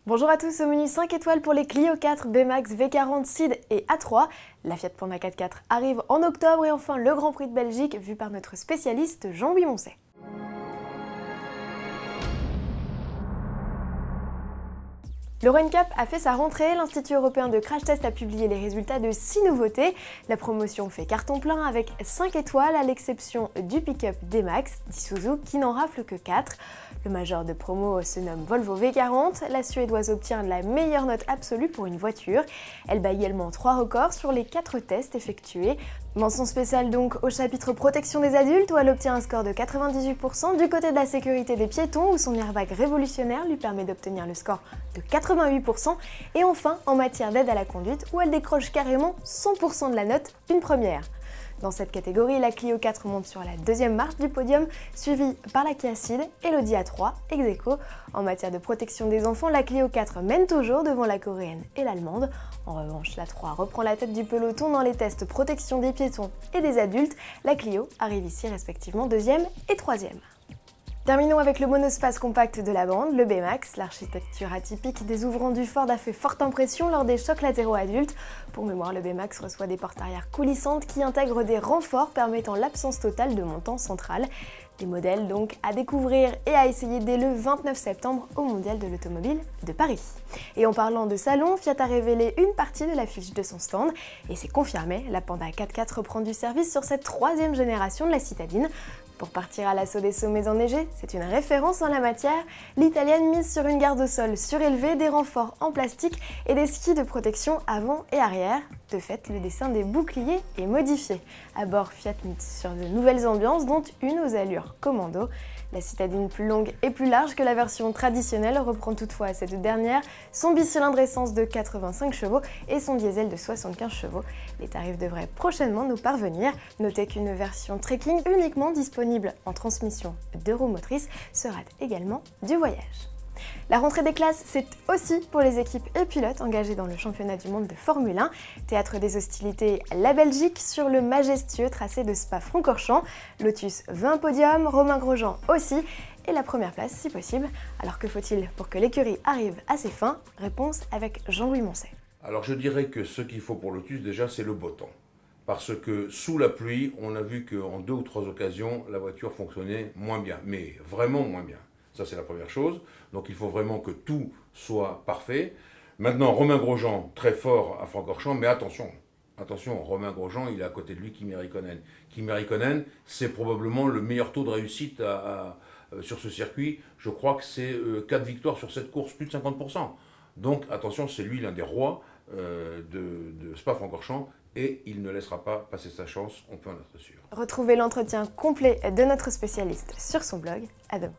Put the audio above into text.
Bonjour à tous, au menu 5 étoiles pour les Clio 4, B-Max, V40, SID et A3. La Fiat Panda 4x4 arrive en octobre et enfin le Grand Prix de Belgique vu par notre spécialiste Jean-Louis Moncey. L'Euro NCAP a fait sa rentrée, l'Institut européen de crash test a publié les résultats de 6 nouveautés. La promotion fait carton plein avec 5 étoiles à l'exception du pick-up D-Max d'Isuzu qui n'en rafle que 4. Le major de promo se nomme Volvo V40, la Suédoise obtient la meilleure note absolue pour une voiture. Elle bat également 3 records sur les 4 tests effectués. Mention spéciale donc au chapitre protection des adultes où elle obtient un score de 98% du côté de la sécurité des piétons où son airbag révolutionnaire lui permet d'obtenir le score de 88% et enfin en matière d'aide à la conduite où elle décroche carrément 100% de la note, une première. Dans cette catégorie, la Clio 4 monte sur la deuxième marche du podium, suivie par la Kia Ceed et l'Audi A3, ex-aequo. En matière de protection des enfants, la Clio 4 mène toujours devant la coréenne et l'allemande. En revanche, la 3 reprend la tête du peloton dans les tests protection des piétons et des adultes. La Clio arrive ici respectivement deuxième et troisième. Terminons avec le monospace compact de la bande, le B-Max. L'architecture atypique des ouvrants du Ford a fait forte impression lors des chocs latéraux adultes. Pour mémoire, le B-Max reçoit des portes arrière coulissantes qui intègrent des renforts permettant l'absence totale de montant central. Des modèles donc à découvrir et à essayer dès le 29 septembre au Mondial de l'Automobile de Paris. Et en parlant de salon, Fiat a révélé une partie de l'affiche de son stand et c'est confirmé, la Panda 4x4 reprend du service sur cette troisième génération de la citadine. Pour partir à l'assaut des sommets enneigés, c'est une référence en la matière. L'italienne mise sur une garde au sol surélevée, des renforts en plastique et des skis de protection avant et arrière. De fait, le dessin des boucliers est modifié. À bord, Fiat mise sur de nouvelles ambiances, dont une aux allures commando. La citadine plus longue et plus large que la version traditionnelle reprend toutefois à cette dernière son bicylindre essence de 85 chevaux et son diesel de 75 chevaux. Les tarifs devraient prochainement nous parvenir. Notez qu'une version trekking uniquement disponible en transmission de roues motrices sera également du voyage. La rentrée des classes, c'est aussi pour les équipes et pilotes engagés dans le championnat du monde de Formule 1. Théâtre des hostilités, la Belgique sur le majestueux tracé de Spa-Francorchamps. Lotus veut un podium, Romain Grosjean aussi, et la première place si possible. Alors que faut-il pour que l'écurie arrive à ses fins? Réponse avec Jean-Louis Moncey. Alors je dirais que ce qu'il faut pour Lotus déjà c'est le beau temps. Parce que sous la pluie, on a vu qu'en 2 ou 3 occasions, la voiture fonctionnait moins bien, mais vraiment moins bien. Ça, c'est la première chose. Donc, il faut vraiment que tout soit parfait. Maintenant, Romain Grosjean, très fort à Francorchamps, mais attention, Romain Grosjean, il est à côté de lui Kimi Räikkönen. Kimi Räikkönen, c'est probablement le meilleur taux de réussite sur ce circuit. Je crois que c'est 4 victoires sur cette course, plus de 50%. Donc, attention, c'est lui l'un des rois de Spa-Francorchamps. Et il ne laissera pas passer sa chance, on peut en être sûr. Retrouvez l'entretien complet de notre spécialiste sur son blog. À demain.